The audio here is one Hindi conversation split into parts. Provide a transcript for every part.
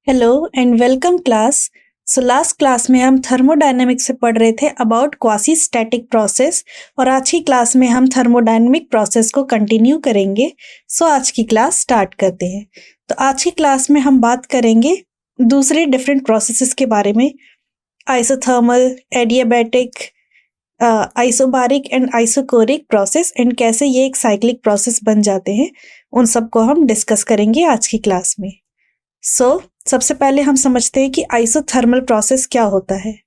Hello and welcome class. So last class में हम थर्मोडायनेमिक्स से पढ़ रहे थे अबाउट क्वासी स्टैटिक प्रोसेस और आज की क्लास में हम थर्मोडायनेमिक प्रोसेस को कंटिन्यू करेंगे। सो आज की क्लास स्टार्ट करते हैं। तो आज की क्लास में हम बात करेंगे दूसरे डिफरेंट प्रोसेसेस के बारे में, isothermal, adiabatic, isobaric and isochoric process, and कैसे ये एक साइक्लिक प्रोसेस बन जाते हैं, उन सबको हम डिस्कस करेंगे आज की क्लास में। सबसे पहले हम समझते हैं कि आइसोथर्मल प्रोसेस क्या होता है।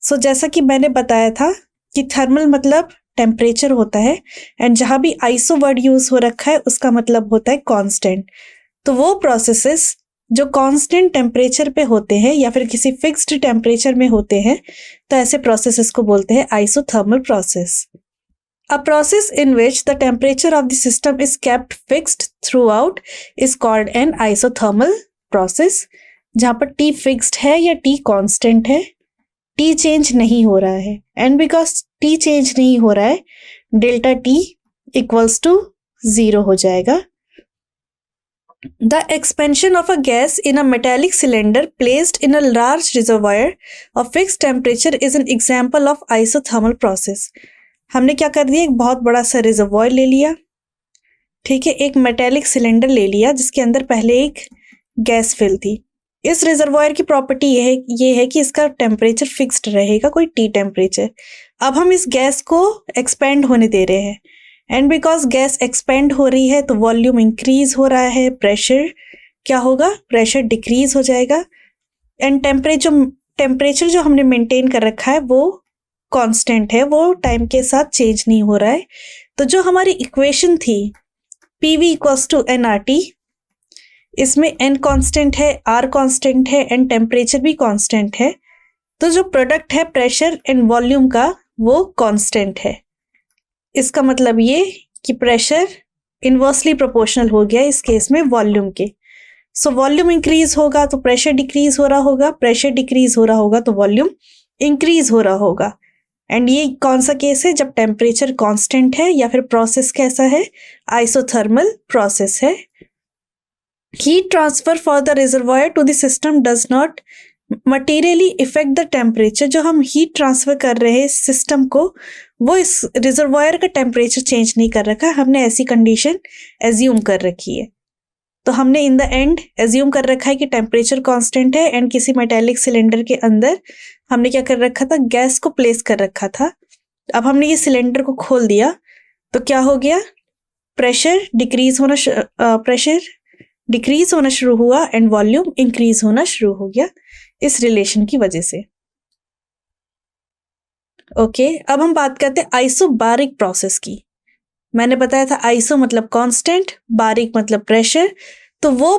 जैसा कि मैंने बताया था कि थर्मल मतलब टेम्परेचर होता है, एंड जहां भी आइसो वर्ड यूज हो रखा है उसका मतलब होता है कांस्टेंट। तो वो प्रोसेसेस जो कांस्टेंट टेम्परेचर पे होते हैं या फिर किसी फिक्स्ड टेम्परेचर में होते हैं, तो ऐसे प्रोसेसेस को बोलते हैं isothermal process. A process in which the temperature of the system is kept fixed throughout is called an isothermal process। जहां पर T fixed है या T constant है, T change नहीं हो रहा है, and because T change नहीं हो रहा है, delta T equals to 0 हो जाएगा। The expansion of a gas in a metallic cylinder placed in a large reservoir of fixed temperature is an example of isothermal process। हमने क्या कर दिया, एक बहुत बड़ा सा रिजर्वॉयर ले लिया, ठीक है, एक मेटेलिक सिलेंडर ले लिया जिसके अंदर पहले एक गैस फिल थी। इस रिजर्वॉयर की प्रॉपर्टी ये है कि इसका टेम्परेचर फिक्स्ड रहेगा, कोई टी टेम्परेचर। अब हम इस गैस को एक्सपेंड होने दे रहे हैं, एंड बिकॉज गैस एक्सपेंड हो रही है तो वॉल्यूम इंक्रीज हो रहा है, प्रेशर क्या होगा, प्रेशर डिक्रीज हो जाएगा, एंड टेम्परेचर जो हमने मेंटेन कर रखा है वो कांस्टेंट है, वो टाइम के साथ चेंज नहीं हो रहा है। तो जो हमारी इक्वेशन थी PV इक्वल्स टू nRT, इसमें n कांस्टेंट है, R कांस्टेंट है, एंड टेम्परेचर भी कांस्टेंट है। तो जो प्रोडक्ट है प्रेशर एंड वॉल्यूम का वो कांस्टेंट है। इसका मतलब ये कि प्रेशर इनवर्सली प्रोपोर्शनल हो गया इस केस में वॉल्यूम के। वॉल्यूम इंक्रीज होगा तो प्रेशर डिक्रीज हो रहा होगा, प्रेशर डिक्रीज हो रहा होगा तो वॉल्यूम इंक्रीज हो रहा होगा। एंड ये कौन सा केस है, जब टेम्परेचर कांस्टेंट है या फिर प्रोसेस कैसा है, आइसोथर्मल प्रोसेस है। Heat transfer for the reservoir to the system does not materially effect the temperature. जो हम हीट ट्रांसफर कर रहे हैं सिस्टम को, वो इस रिजर्वॉयर का टेम्परेचर चेंज नहीं कर रखा, हमने ऐसी कंडीशन एज्यूम कर रखी है। तो हमने इन द एंड एज्यूम कर रखा है कि टेम्परेचर कांस्टेंट है, एंड किसी मेटेलिक सिलेंडर के अंदर हमने क्या कर रखा था, गैस को प्लेस कर रखा था। अब हमने ये सिलेंडर को खोल दिया तो क्या हो गया, प्रेशर डिक्रीज होना शुरू हुआ एंड वॉल्यूम इंक्रीज होना शुरू हो गया इस रिलेशन की वजह से। ओके, अब हम बात करते हैं आइसोबारिक प्रोसेस की। मैंने बताया था आइसो मतलब कांस्टेंट, बारिक मतलब प्रेशर। तो वो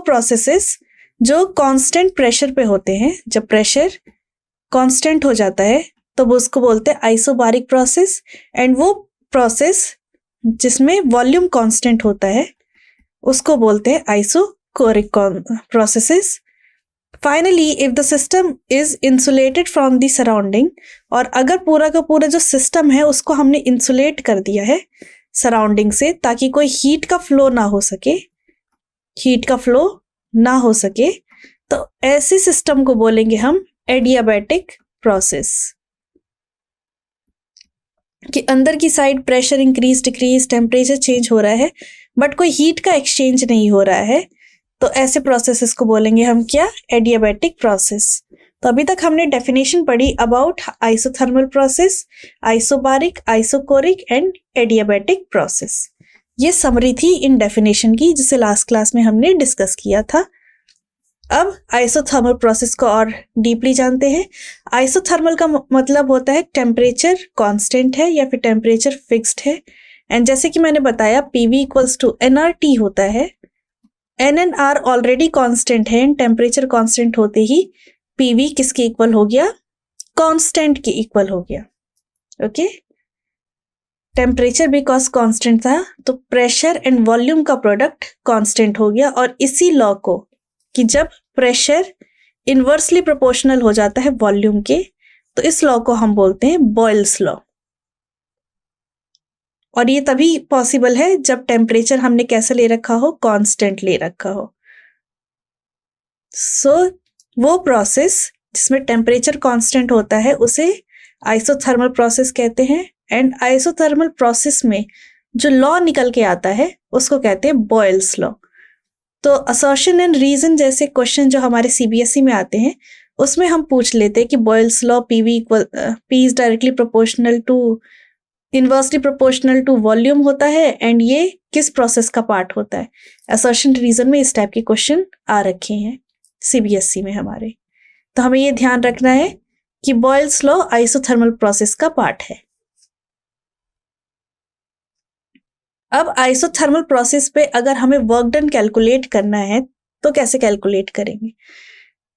प्रोसेसेस जो कांस्टेंट प्रेशर पे होते हैं, जब प्रेशर कांस्टेंट हो जाता है तो वो उसको बोलते हैं आइसोबारिक प्रोसेस। एंड वो प्रोसेस जिसमें वॉल्यूम कांस्टेंट होता है उसको बोलते हैं isochoric processes. Finally if the system is insulated from the surrounding, और अगर पूरा का पूरा जो सिस्टम है उसको हमने इंसुलेट कर दिया है सराउंडिंग से, ताकि कोई हीट का फ्लो ना हो सके, तो ऐसे सिस्टम को बोलेंगे हम एडियाबैटिक प्रोसेस। कि अंदर की side pressure increase decrease, temperature change हो रहा है, बट कोई हीट का एक्सचेंज नहीं हो रहा है, तो ऐसे प्रोसेसेस को बोलेंगे हम क्या, एडियाबैटिक प्रोसेस। तो अभी तक हमने डेफिनेशन पढ़ी about isothermal process, isobaric, isochoric and adiabatic process. ये समरी थी इन डेफिनेशन की, जिसे लास्ट क्लास में हमने डिस्कस किया था। अब आइसोथर्मल प्रोसेस को और डीपली जानते हैं। आइसोथर्मल का मतलब होता है टेम्परेचर कांस्टेंट है या फिर टेम्परेचर फिक्स्ड है, एंड जैसे कि मैंने बताया PV इक्वल्स टू nRT होता है। N and R already constant है, एंड टेम्परेचर कांस्टेंट होते ही PV किसके इक्वल हो गया, कांस्टेंट के इक्वल हो गया। ओके, टेम्परेचर बिकॉज कांस्टेंट था तो प्रेशर एंड वॉल्यूम का प्रोडक्ट कांस्टेंट हो गया, और इसी लॉ को कि जब प्रेशर इनवर्सली प्रोपोर्शनल हो जाता है वॉल्यूम के, तो इस लॉ को हम बोलते हैं बॉयल्स लॉ। और ये तभी पॉसिबल है जब टेम्परेचर हमने कैसे ले रखा हो, कांस्टेंट ले रखा हो। सो वो प्रोसेस जिसमें टेम्परेचर कांस्टेंट होता है उसे आइसोथर्मल प्रोसेस कहते हैं। एंड आइसोथर्मल प्रोसेस में जो लॉ निकल के आता है उसको कहते हैं बॉयल्स लॉ। तो असर्शन एंड रीजन जैसे क्वेश्चन जो हमारे सीबीएसई में आते हैं उसमें हम पूछ लेते हैं कि Boyle's law P is directly proportional to inversely proportional to volume होता है एंड ये किस प्रोसेस का पार्ट होता है। असर्शन रीजन में इस टाइप के क्वेश्चन आ रखे हैं सीबीएसई में हमारे। तो हमें ये ध्यान रखना है कि बॉयल्स लॉ आइसोथर्मल प्रोसेस का पार्ट है। अब आइसोथर्मल प्रोसेस पे अगर हमें वर्क डन कैलकुलेट करना है तो कैसे कैलकुलेट करेंगे।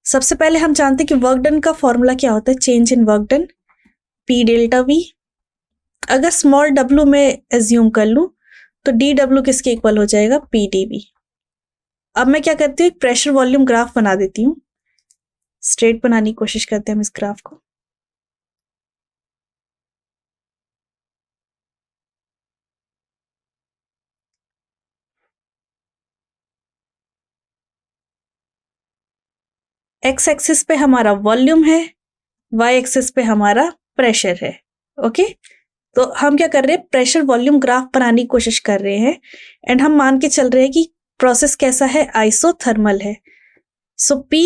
सबसे पहले हम जानते हैं कि वर्क डन का फॉर्मूला क्या होता है, change in work done P delta we. अगर स्मॉल डब्ल्यू में एज्यूम कर लूं तो डी डब्ल्यू किसके इक्वल हो जाएगा, पी डी वी। अब मैं क्या करती हूँ, एक प्रेशर वॉल्यूम ग्राफ बना देती हूँ। स्ट्रेट बनाने की कोशिश करते हैं हम इस ग्राफ को। एक्स एक्सिस पे हमारा वॉल्यूम है, वाई एक्सिस पे हमारा प्रेशर है। ओके, तो हम क्या कर रहे हैं, प्रेशर वॉल्यूम ग्राफ बनाने की कोशिश कर रहे हैं एंड हम मान के चल रहे हैं कि प्रोसेस कैसा है, आइसोथर्मल है। So P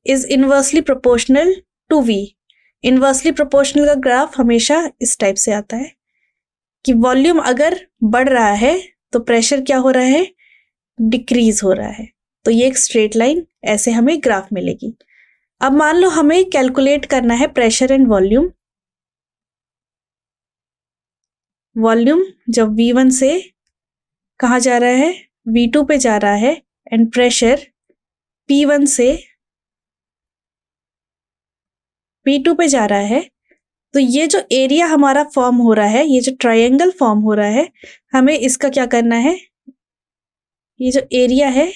is inversely proportional to V। Inversely proportional का ग्राफ हमेशा इस टाइप से आता है कि वॉल्यूम अगर बढ़ रहा है तो प्रेशर क्या हो रहा है, डिक्रीज हो रहा है। तो ये एक स्ट्रेट लाइन ऐसे हमें ग्राफ मिलेगी। अब मान लो हमें कैलकुलेट करना है प्रेशर एंड वॉल्यूम। वॉल्यूम जब V1 से कहाँ जा रहा है, V2 पे जा रहा है एंड प्रेशर P1 से P2 पे जा रहा है, तो ये जो एरिया हमारा फॉर्म हो रहा है, ये जो ट्रायंगल फॉर्म हो रहा है, हमें इसका क्या करना है, ये जो एरिया है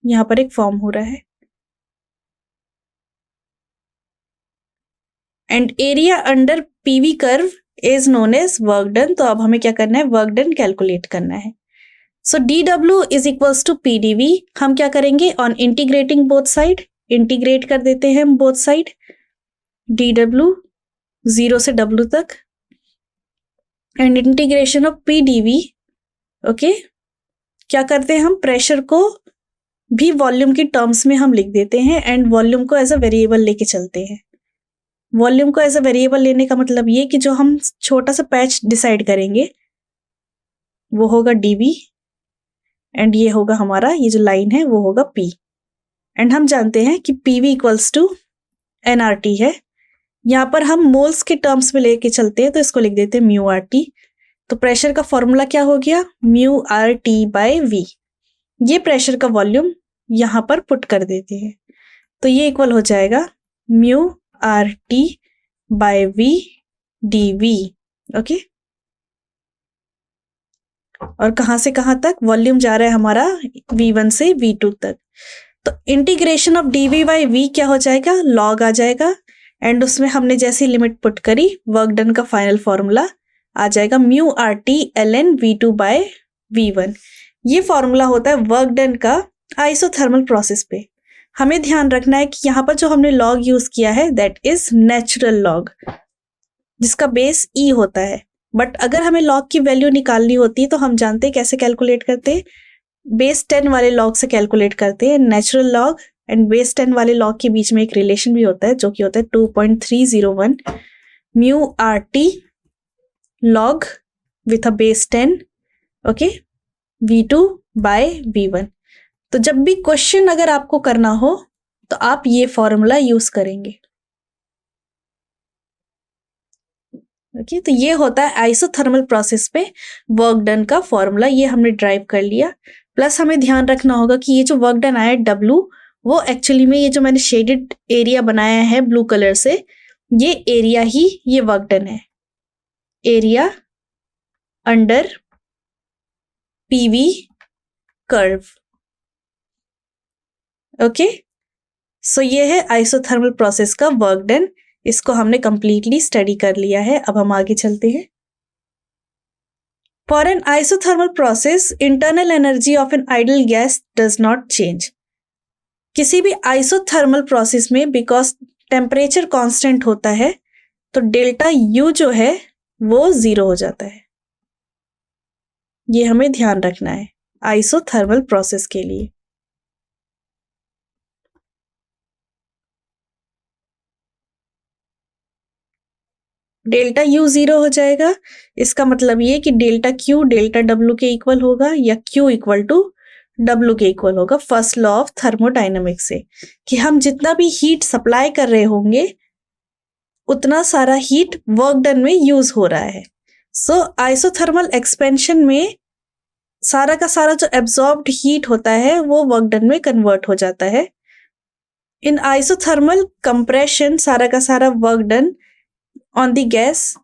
यहाँ पर एक फॉर्म हो रहा है and area under PV curve is known as work done. तो अब हमें क्या करना है, वर्क डन कैलकुलेट करना है। So d W is equals to P D V. हम क्या करेंगे, on integrating both side, integrate कर देते हैं हम बोथ साइड। डी डब्ल्यू 0 से W तक and integration of P D V. Okay, क्या करते हैं हम, प्रेशर को भी वॉल्यूम की टर्म्स में हम लिख देते हैं एंड वॉल्यूम को एज अ वेरिएबल लेके चलते हैं। वॉल्यूम को एज अ वेरिएबल लेने का मतलब ये कि जो हम छोटा सा पैच डिसाइड करेंगे वो होगा dV एंड ये होगा हमारा, ये जो लाइन है वो होगा P। एंड हम जानते हैं कि PV इक्वल्स टू nRT है। यहाँ पर हम मोल्स के टर्म्स में लेके चलते हैं तो इसको लिख देते हैं म्यू आर टी। तो प्रेशर का फॉर्मूला क्या हो गया, mu R T by V. ये प्रेशर का वॉल्यूम यहाँ पर पुट कर देते हैं तो ये इक्वल हो जाएगा mu R T by V D V. Okay, और कहाँ से कहाँ तक, वॉल्यूम जा रहा है हमारा V1 से V2 तक। तो integration of dV by V क्या हो जाएगा, लॉग आ जाएगा एंड उसमें हमने जैसी लिमिट पुट करी वर्क डन का फाइनल फॉर्मूला आ जाएगा mu R T L N V2 by V1। ये फॉर्मूला होता है वर्क डन का आइसोथर्मल प्रोसेस पे। हमें ध्यान रखना है कि यहाँ पर जो हमने लॉग यूज किया है दैट इज नेचुरल लॉग जिसका बेस ई होता है। बट अगर हमें लॉग की वैल्यू निकालनी होती है तो हम जानते हैं कैसे कैलकुलेट करते हैं, बेस 10 वाले लॉग से कैलकुलेट करते हैं। नेचुरल लॉग एंड बेस 10 वाले लॉग के बीच में एक रिलेशन भी होता है जो कि होता है 2.301 mu R T log with a base 10 okay V2 by V1। तो जब भी क्वेश्चन अगर आपको करना हो तो आप ये फॉर्मूला यूज करेंगे। ओके, तो ये होता है आइसोथर्मल प्रोसेस पे वर्क डन का फॉर्मूला, ये हमने ड्राइव कर लिया। प्लस हमें ध्यान रखना होगा कि ये जो वर्क डन आया W वो एक्चुअली में ये जो मैंने शेडेड एरिया बनाया है ब्लू कलर से, ये एरिया ही ये वर्क डन है, area under PV curve. Okay, so ये है आइसोथर्मल प्रोसेस का वर्क डन। इसको हमने कंप्लीटली स्टडी कर लिया है। अब हम आगे चलते हैं। For an isothermal process internal energy of an ideal gas does not change. किसी भी आइसोथर्मल प्रोसेस में बिकॉज टेम्परेचर कांस्टेंट होता है तो डेल्टा यू जो है वो 0 हो जाता है। ये हमें ध्यान रखना है आइसोथर्मल प्रोसेस के लिए। डेल्टा यू 0 हो जाएगा, इसका मतलब ये कि डेल्टा क्यू डेल्टा डब्ल्यू के इक्वल होगा या क्यू इक्वल टू डब्ल्यू के इक्वल होगा फर्स्ट लॉ ऑफ थर्मोडाइनमिक्स से, कि हम जितना भी हीट सप्लाई कर रहे होंगे उतना सारा हीट वर्क डन में यूज हो रहा है। सो आइसोथर्मल एक्सपेंशन में सारा का सारा जो एब्जॉर्ब्ड हीट होता है वो वर्क डन में कन्वर्ट हो जाता है। इन आइसोथर्मल कंप्रेशन सारा का सारा work done on the gas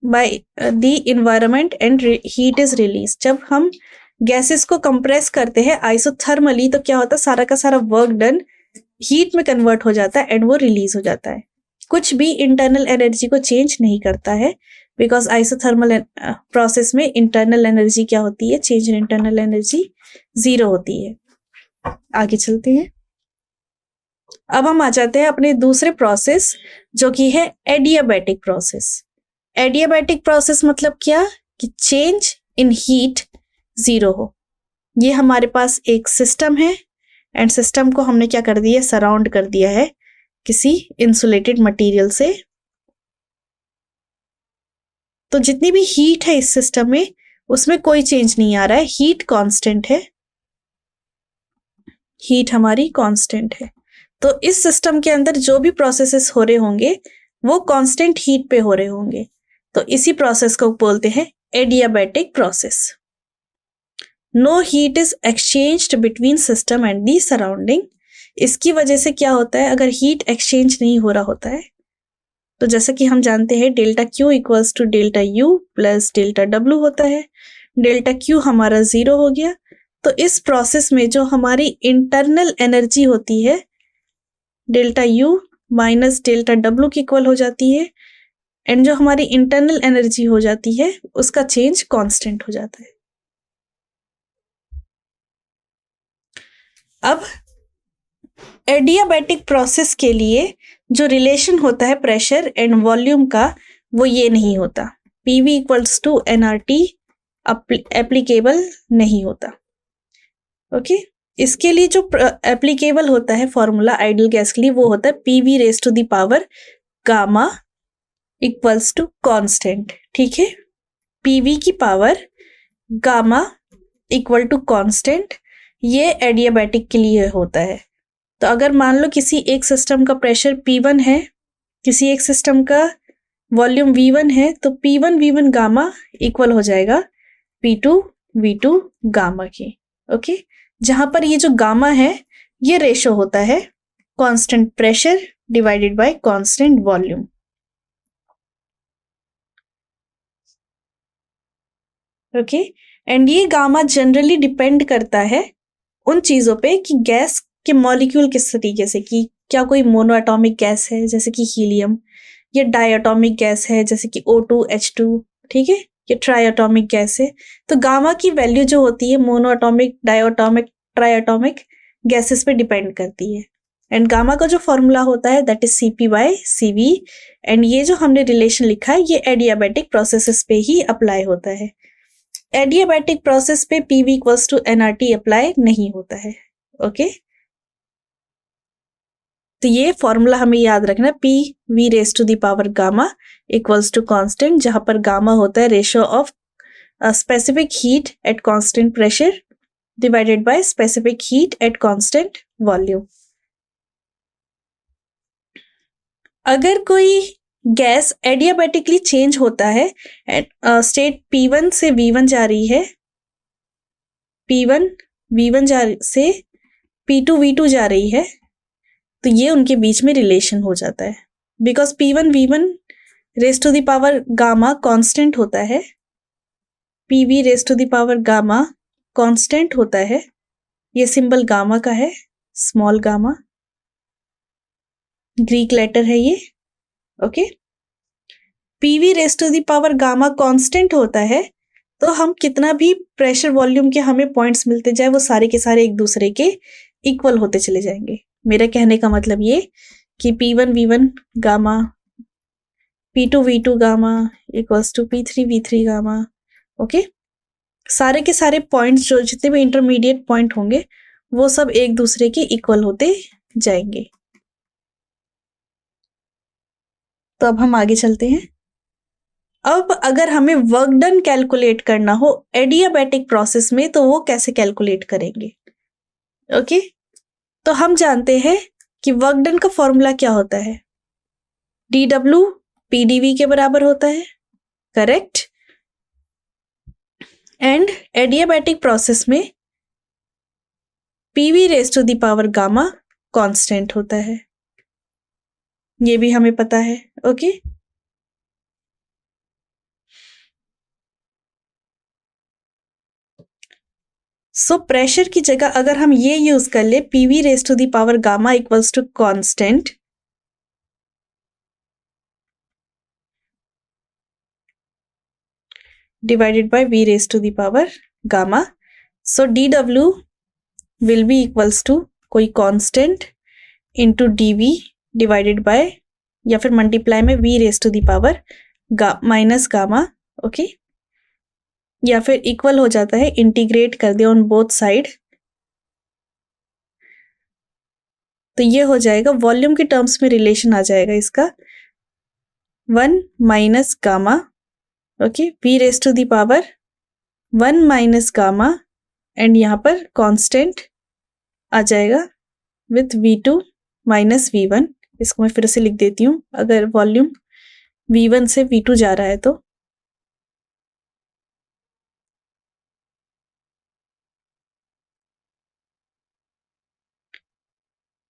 by the environment and heat is release. जब हम गैसेस को कंप्रेस करते हैं आइसोथर्मली तो क्या होता है, सारा का सारा वर्क डन हीट में कन्वर्ट हो जाता है एंड वो रिलीज हो जाता है। कुछ भी इंटरनल एनर्जी को चेंज नहीं करता है बिकॉज आइसोथर्मल प्रोसेस में इंटरनल एनर्जी क्या होती है, चेंज इन इंटरनल एनर्जी 0 होती है। आगे चलते हैं। अब हम आ जाते हैं अपने दूसरे प्रोसेस जो कि है एडियाबैटिक प्रोसेस। एडियाबैटिक प्रोसेस मतलब क्या, कि चेंज इन हीट 0 हो। ये हमारे पास एक सिस्टम है एंड सिस्टम को हमने क्या कर दिया, सराउंड कर दिया है किसी इंसुलेटेड मटेरियल से। तो जितनी भी हीट है इस सिस्टम में उसमें कोई चेंज नहीं आ रहा है, हीट कांस्टेंट है, हीट हमारी कांस्टेंट है। तो इस सिस्टम के अंदर जो भी प्रोसेसेस हो रहे होंगे वो कांस्टेंट हीट पे हो रहे होंगे। तो इसी प्रोसेस को बोलते हैं adiabatic process. No heat is exchanged between system and the surrounding. इसकी वजह से क्या होता है, अगर हीट एक्सचेंज नहीं हो रहा होता है तो जैसा कि हम जानते हैं delta Q equals to delta U plus delta W होता है। डेल्टा क्यू हमारा 0 हो गया, तो इस प्रोसेस में जो हमारी इंटरनल एनर्जी होती है delta U minus delta W की इक्वल हो जाती है एंड जो हमारी इंटरनल एनर्जी हो जाती है उसका चेंज कांस्टेंट हो जाता है। अब एडियाबैटिक प्रोसेस के लिए जो रिलेशन होता है प्रेशर एंड वॉल्यूम का वो ये नहीं होता, PV equals to NRT applicable नहीं होता। ओके, इसके लिए जो एप्लीकेबल होता है फॉर्मूला आइडियल गैस के लिए वो होता है PV raise to the power gamma equals to constant. ठीक है, PV की power gamma equal to constant, ये एडियाबैटिक के लिए होता है। तो अगर मान लो किसी एक सिस्टम का प्रेशर P1 है, किसी एक सिस्टम का वॉल्यूम V1 है, तो P1 V1 गामा इक्वल हो जाएगा P2 V2 गामा के। ओके, जहां पर ये जो गामा है ये रेशो होता है constant pressure divided bye constant volume. Okay, and ये गामा जनरली डिपेंड करता है उन चीजों पे कि गैस के मॉलिक्यूल किस तरीके से, कि क्या कोई मोनोएटॉमिक गैस है जैसे कि हीलियम, या डायटॉमिक गैस है जैसे कि O2H2, ठीक है, ये ट्राइएटॉमिक गैस है। तो गामा की वैल्यू जो होती है मोनोएटॉमिक, डायटॉमिक, ट्राइएटॉमिक गैसेस पे डिपेंड करती है। एंड गामा का जो फॉर्मूला होता है दैट इज CP/CV। एंड ये जो हमने रिलेशन लिखा है ये एडियाबैटिक प्रोसेसेस पे ही अप्लाई होता है। एडियाबैटिक प्रोसेस पे PV equals to NRT apply नहीं होता है। ओके, तो ये फॉर्मूला हमें याद रखना, PV raise to the power gamma equals to constant, जहां पर गामा होता है ratio of specific heat at constant pressure divided by specific heat at constant volume. अगर कोई गैस एडियाबैटिकली चेंज होता है, स्टेट P1 से V1 जा रही है, P1 V1 से P2 V2 जा रही है, तो ये उनके बीच में रिलेशन हो जाता है because P1 V1 raise to the power gamma constant होता है, PV raise to the power gamma constant होता है। ये सिंबल गामा का है, स्मॉल गामा, ग्रीक लेटर है ये। Okay, PV raise to the power gamma constant होता है तो हम कितना भी प्रेशर वॉल्यूम के हमें पॉइंट्स मिलते जाए वो सारे के सारे एक दूसरे के इक्वल होते चले जाएंगे। मेरा कहने का मतलब ये कि P1 V1 gamma, P2 V2 gamma equals to P3 V3 gamma. Okay, सारे के सारे पॉइंट्स जो जितने भी इंटरमीडिएट पॉइंट होंगे वो सब एक दूसरे के इक्वल होते जाएंगे। तो अब हम आगे चलते हैं। अब अगर हमें वर्क डन कैलकुलेट करना हो एडियाबैटिक प्रोसेस में तो वो कैसे कैलकुलेट करेंगे? ओके, तो हम जानते हैं कि वर्क डन का फॉर्मूला क्या होता है, dW PdV के बराबर होता है, करेक्ट। एंड एडियाबैटिक प्रोसेस में PV raise to the power gamma constant होता है, ये भी हमें पता है। ओके, सो प्रेशर की जगह अगर हम ये यूज कर ले PV raise to the power gamma equals to constant, divided by V raised to the power gamma. So dW will be equals to कोई constant into dV divided by या फिर मल्टीप्लाई में V raised to the power minus gamma. Okay, या फिर इक्वल हो जाता है, इंटीग्रेट कर दे ऑन बोथ साइड तो ये हो जाएगा, वॉल्यूम के टर्म्स में रिलेशन आ जाएगा इसका 1 minus gamma. Okay, V raise to the power 1 minus gamma and यहाँ पर कांस्टेंट आ जाएगा विथ V2 माइनस V1। इसको मैं फिर से लिख देती हूँ, अगर वॉल्यूम V1 से V2 जा रहा है तो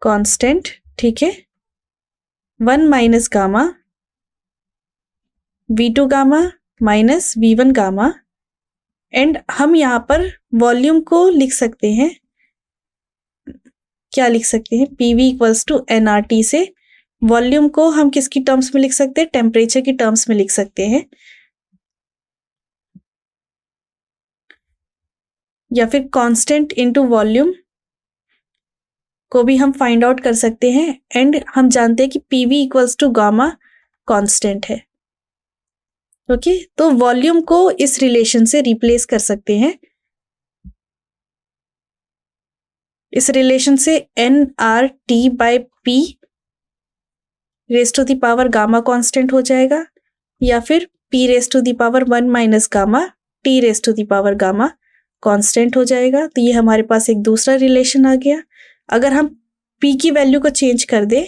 कांस्टेंट, ठीक है, 1 minus gamma V2 gamma minus V1 gamma. And हम यहाँ पर वॉल्यूम को लिख सकते हैं, क्या लिख सकते हैं, PV इक्वल्स टू nRT से वॉल्यूम को हम किसकी टर्म्स में लिख सकते हैं, टेम्परेचर की टर्म्स में लिख सकते हैं, या फिर कांस्टेंट इनटू वॉल्यूम को भी हम फाइंड आउट कर सकते हैं। एंड हम जानते हैं कि PV equals to gamma constant है। ओके, तो वॉल्यूम को इस रिलेशन से रिप्लेस कर सकते हैं, इस रिलेशन से nRT by P raise to the power gamma constant हो जाएगा, या फिर P raise to the power 1 minus gamma T raise to the power gamma constant हो जाएगा। तो ये हमारे पास एक दूसरा रिलेशन आ गया। अगर हम P की वैल्यू को चेंज कर दे,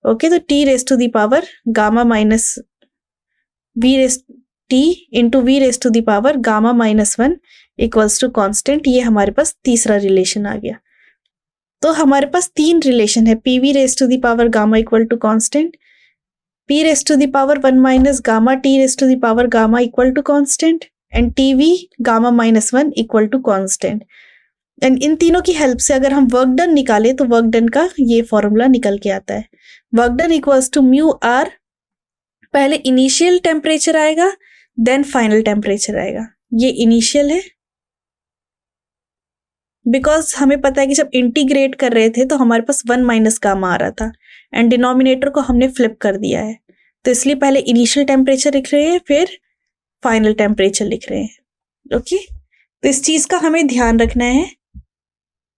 ओके, तो T raise to the power gamma minus V raise T into V raise to the power gamma minus 1 equals to constant. ये हमारे पास तीसरा रिलेशन आ गया। तो हमारे पास तीन रिलेशन है, PV raise to the power gamma equal to constant, P raise to the power 1 minus gamma T raise to the power gamma equal to constant and TV gamma minus 1 equal to constant. And इन तीनों की हेल्प से अगर हम वर्क डन निकाले तो वर्क डन का ये फॉर्मूला निकल के आता है, work done equals to mu R, पहले इनिशियल टेम्परेचर आएगा देन फाइनल टेम्परेचर आएगा। ये इनिशियल है बिकॉज हमें पता है कि जब इंटीग्रेट कर रहे थे तो हमारे पास 1 माइनस गामा आ रहा था एंड डिनोमिनेटर को हमने फ्लिप कर दिया है, तो इसलिए पहले इनिशियल टेम्परेचर लिख रहे हैं फिर फाइनल टेम्परेचर लिख रहे हैं। ओके, तो इस चीज का हमें ध्यान रखना है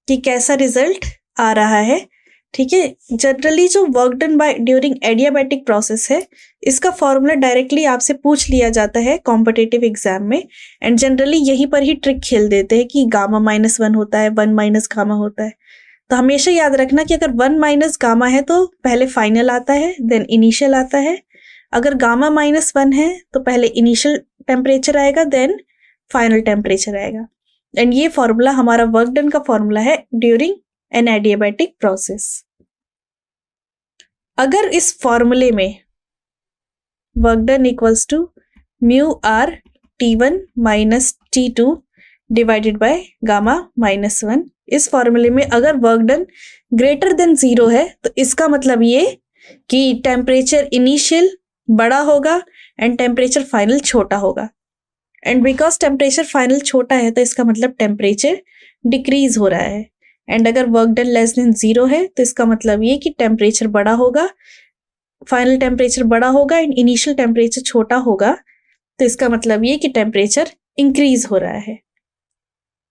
कि कैसा रिजल्ट आ रहा है। ठीक है, जनरली जो work done by during adiabatic process है इसका फॉर्मूला डायरेक्टली आपसे पूछ लिया जाता है कॉम्पिटिटिव एग्जाम में, एंड जनरली यहीं पर ही ट्रिक खेल देते हैं कि गामा माइनस 1 होता है, 1 माइनस गामा होता है। तो हमेशा याद रखना कि अगर 1 माइनस गामा है तो पहले फाइनल आता है देन इनिशियल आता है, अगर गामा माइनस 1 है तो पहले इनिशियल टेम्परेचर आएगा देन फाइनल टेम्परेचर आएगा। एंड ये फॉर्मूला हमारा वर्क डन का फॉर्मूला है ड्यूरिंग एन एडियाबैटिक प्रोसेस। अगर इस फॉर्मूले में work done equals to mu R T1 minus T2 divided by gamma minus 1, इस फॉर्मूले में अगर वर्क डन ग्रेटर देन 0 है तो इसका मतलब ये कि टेम्परेचर इनिशियल बड़ा होगा एंड टेम्परेचर फाइनल छोटा होगा। एंड बिकॉज टेम्परेचर फाइनल छोटा है तो इसका मतलब टेम्परेचर डिक्रीज हो रहा है। एंड अगर वर्क डन लेस देन 0 है तो इसका मतलब ये कि टेम्परेचर बड़ा होगा, फाइनल टेम्परेचर बड़ा होगा एंड इनिशियल टेम्परेचर छोटा होगा, तो इसका मतलब ये कि टेम्परेचर इंक्रीज हो रहा है।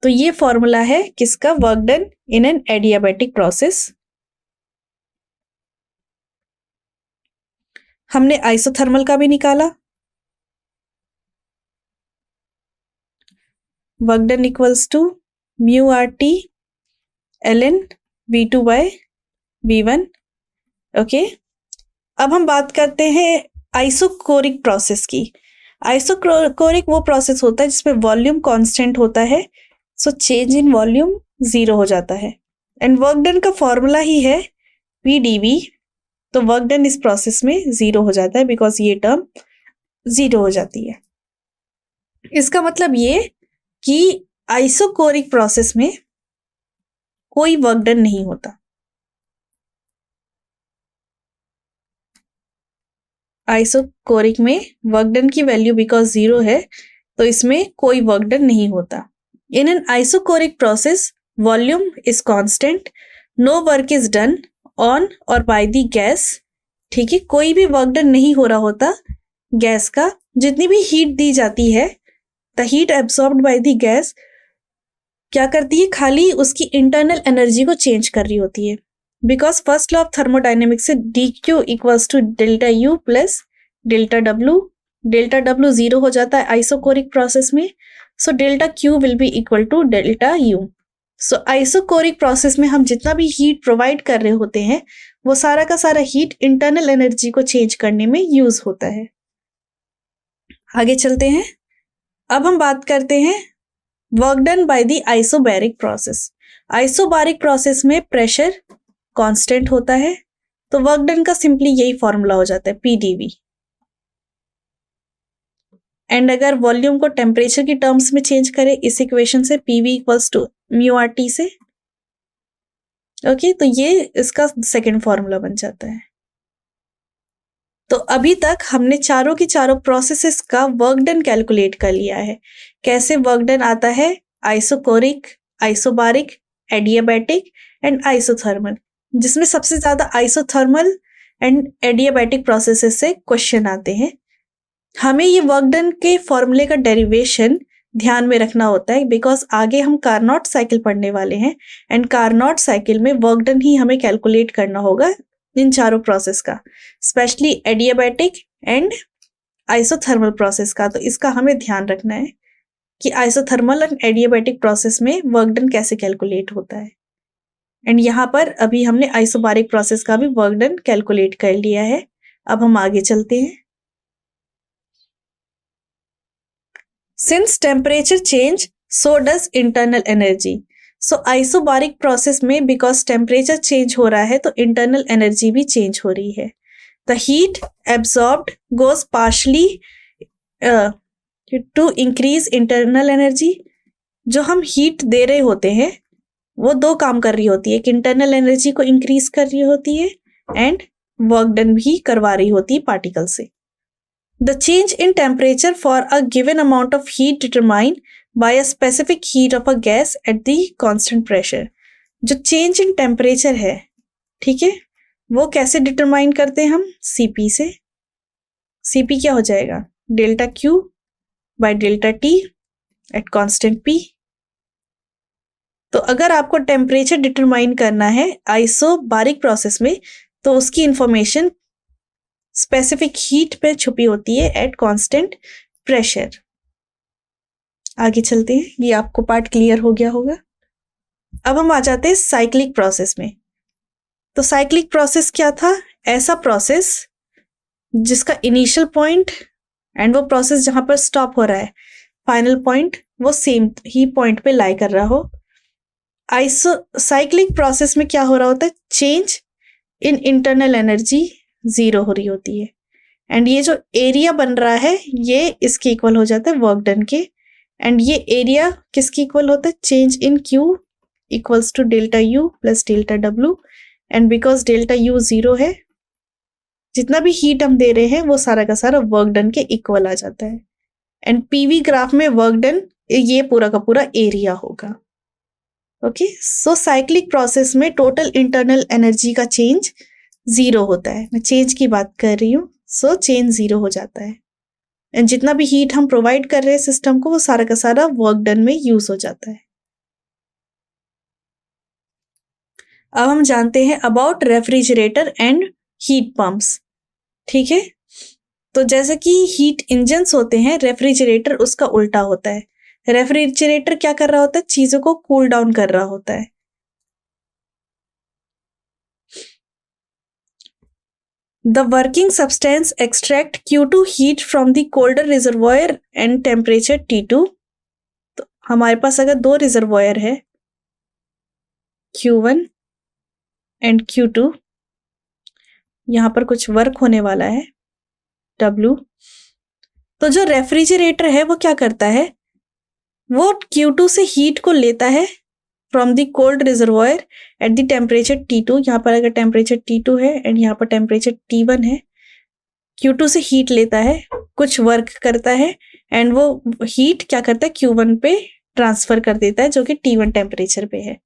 तो ये फॉर्मूला है किसका, work done in an adiabatic process. हमने आइसोथर्मल का भी निकाला, work done equals to mu R T ln V2 by V1। Okay, अब हम बात करते हैं आइसोकोरिक प्रोसेस की। आइसोकोरिक वो प्रोसेस होता है जिसमें वॉल्यूम कांस्टेंट होता है, सो चेंज इन वॉल्यूम 0 हो जाता है एंड वर्क डन का फॉर्मूला ही है PdV। तो वर्क डन इस प्रोसेस में 0 हो जाता है बिकॉज ये टर्म 0 हो जाती है। इसका मतलब ये कि आइसोकोरिक प्रोसेस में कोई वर्क डन नहीं होता। आइसोकोरिक में वर्क डन की वैल्यू बिकॉज 0 है तो इसमें कोई वर्क डन नहीं होता। In an isochoric process volume is constant, no work is done on or by the gas. ठीक है, कोई भी वर्क डन नहीं हो रहा होता गैस का। जितनी भी हीट दी जाती है, the heat absorbed bye the gas क्या करती है, खाली उसकी इंटरनल एनर्जी को चेंज कर रही होती है। Because first law of thermodynamics से dq equals to delta U plus delta W. Delta W 0 हो जाता है आइसोकोरिक प्रोसेस में, so delta Q will be equal to delta U. So isochoric process में हम जितना भी हीट प्रोवाइड कर रहे होते हैं वो सारा का सारा हीट इंटरनल एनर्जी को चेंज करने में यूज होता है। आगे चलते हैं, अब हम बात करते हैं work done by the isobaric process. Isobaric process में प्रेशर कांस्टेंट होता है, तो वर्क डन का सिंपली यही फॉर्मूला हो जाता है PdV। एंड अगर वॉल्यूम को टेम्परेचर की टर्म्स में चेंज करें इस इक्वेशन से, PV equals to mu R T से। ओके, तो ये इसका सेकेंड फॉर्मूला बन जाता है। तो अभी तक हमने चारों की चारों प्रोसेसेस का वर्क डन कैलकुलेट कर लिया है। कैसे वर्क डन आता है, isochoric, isobaric, adiabatic and isothermal, जिसमें सबसे ज्यादा आइसोथर्मल एंड एडियाबैटिक प्रोसेसेस से क्वेश्चन आते हैं। हमें ये वर्क डन के फॉर्मूले का डेरिवेशन ध्यान में रखना होता है बिकॉज आगे हम कार्नोट साइकिल पढ़ने वाले हैं एंड कार्नोट साइकिल में वर्क डन ही हमें कैलकुलेट करना होगा इन चारों प्रोसेस का, specially adiabatic and isothermal process का। तो इसका हमें ध्यान रखना है कि आइसोथर्मल एंड एडियाबैटिक प्रोसेस में वर्क डन कैसे कैलकुलेट होता है। एंड यहाँ पर अभी हमने आइसोबारिक प्रोसेस का भी वर्क डन कैलकुलेट कर लिया है। अब हम आगे चलते हैं। Since temperature change so does internal energy. So isobaric process में बिकॉज टेम्परेचर चेंज हो रहा है तो इंटरनल एनर्जी भी चेंज हो रही है। The heat absorbed goes partially to increase internal energy. जो हम हीट दे रहे होते हैं वो दो काम कर रही होती है, कि इंटरनल एनर्जी को इंक्रीज कर रही होती है एंड वर्क डन भी करवा रही होती है पार्टिकल से। The change in temperature for a given amount of heat determined by a specific heat of a gas at the constant pressure। जो change in temperature है, ठीक है, वो कैसे डिटरमाइन करते हैं हम, Cp से। Cp क्या हो जाएगा, delta Q by delta T at constant P। तो अगर आपको टेम्परेचर डिटरमाइन करना है आइसोबारिक प्रोसेस में तो उसकी इंफॉर्मेशन स्पेसिफिक हीट पे छुपी होती है एट कांस्टेंट प्रेशर। आगे चलते हैं, ये आपको पार्ट क्लियर हो गया होगा। अब हम आ जाते हैं साइक्लिक प्रोसेस में। तो साइक्लिक प्रोसेस क्या था, ऐसा प्रोसेस जिसका इनिशियल पॉइंट एंड वो प्रोसेस जहां पर स्टॉप हो रहा है फाइनल पॉइंट वो सेम ही पॉइंट पे लाई कर रहा हो। साइक्लिक प्रोसेस में क्या हो रहा होता है, चेंज इन इंटरनल एनर्जी 0 हो रही होती है एंड ये जो एरिया बन रहा है ये इसके इक्वल हो जाता है वर्क डन के। एंड ये एरिया किसके इक्वल होता है, change in Q equals to delta U plus delta W। And because delta U 0 है, जितना भी हीट हम दे रहे हैं वो सारा का सारा वर्क डन के इक्वल आ जाता है। एंड PV ग्राफ में वर्क डन ये पूरा का पूरा एरिया होगा। ओके, सो साइक्लिक प्रोसेस में टोटल इंटरनल एनर्जी का चेंज 0 होता है। मैं चेंज की बात कर रही हूँ, सो चेंज 0 हो जाता है एंड जितना भी हीट हम प्रोवाइड कर रहे हैं सिस्टम को वो सारा का सारा वर्क डन में यूज हो जाता है। अब हम जानते हैं about refrigerator and heat pumps. ठीक है, तो जैसे कि हीट इंजन्स होते हैं, रेफ्रिजरेटर उसका उल्टा होता है। रेफ्रिजरेटर क्या कर रहा होता है, चीजों को कूल डाउन कर रहा होता है। The working substance extract Q2 heat from the colder reservoir and temperature T2। तो हमारे पास अगर दो रिजर्वॉयर है Q1 एंड Q2, यहां पर कुछ वर्क होने वाला है W। तो जो रेफ्रिजरेटर है वो क्या करता है, वो Q2 से हीट को लेता है from the cold reservoir at the temperature T2। यहाँ पर अगर टेम्परेचर T2 है एंड यहाँ पर टेम्परेचर T1 है, Q2 से हीट लेता है, कुछ वर्क करता है एंड वो हीट क्या करता है Q1 पे ट्रांसफर कर देता है जो कि T1 टेम्परेचर पे है।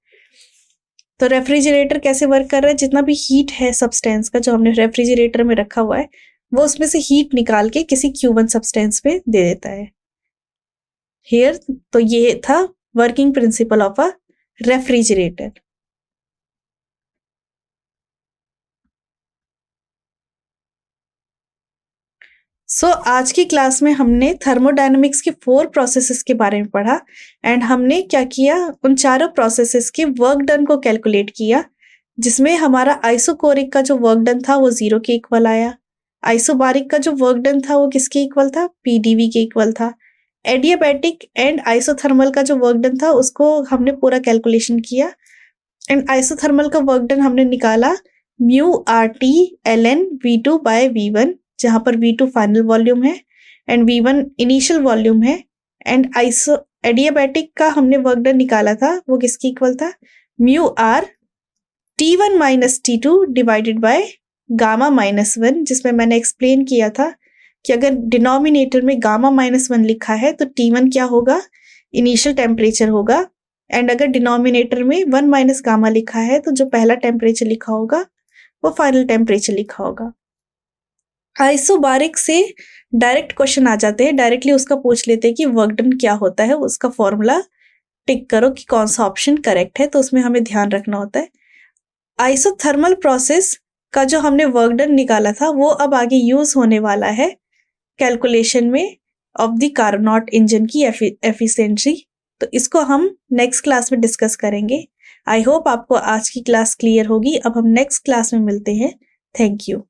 तो रेफ्रिजरेटर कैसे वर्क कर रहा है, जितना भी हीट है सब्सटेंस का जो हमने रेफ्रिजरेटर में रखा हुआ है वो उसमें से हीट निकाल के किसी Q1 सब्सटेंस पे दे देता है हियर। तो ये था working principle of a refrigerator. आज की क्लास में हमने थर्मोडायनेमिक्स के 4 प्रोसेसेस के बारे में पढ़ा एंड हमने क्या किया, उन चारों प्रोसेसेस के वर्क डन को कैलकुलेट किया, जिसमें हमारा आइसोकोरिक का जो वर्क डन था वो 0 के इक्वल आया। आइसोबारिक का जो वर्क डन था वो किसके इक्वल था, PdV के इक्वल था। एडियाबैटिक एंड आइसोथर्मल का जो वर्क डन था उसको हमने पूरा कैलकुलेशन किया एंड आइसोथर्मल का वर्क डन हमने निकाला mu RT ln V2 by V1, जहां पर V2 फाइनल वॉल्यूम है एंड V1 इनिशियल वॉल्यूम है। एंड एडियाबैटिक का हमने वर्क डन निकाला था वो किसके इक्वल था, mu R T1 minus T2 divided by gamma minus 1, जिसमें मैंने एक्सप्लेन किया था कि अगर डिनोमिनेटर में गामा माइनस 1 लिखा है तो T1 क्या होगा, इनिशियल टेम्परेचर होगा एंड अगर डिनोमिनेटर में 1 माइनस गामा लिखा है तो जो पहला टेम्परेचर लिखा होगा वो फाइनल टेम्परेचर लिखा होगा। आइसोबारिक से डायरेक्ट क्वेश्चन आ जाते हैं, डायरेक्टली उसका पूछ लेते हैं कि वर्क डन क्या होता है, उसका फॉर्मूला टिक करो कि कौन सा ऑप्शन करेक्ट है, तो उसमें हमें ध्यान रखना होता है। आइसोथर्मल प्रोसेस का जो हमने वर्क डन निकाला था वो अब आगे यूज होने वाला है कैलकुलेशन में ऑफ द कार्नोट इंजन की एफिशिएंसी। तो इसको हम नेक्स्ट क्लास में डिस्कस करेंगे। आई होप आपको आज की क्लास क्लियर होगी। अब हम नेक्स्ट क्लास में मिलते हैं। Thank you.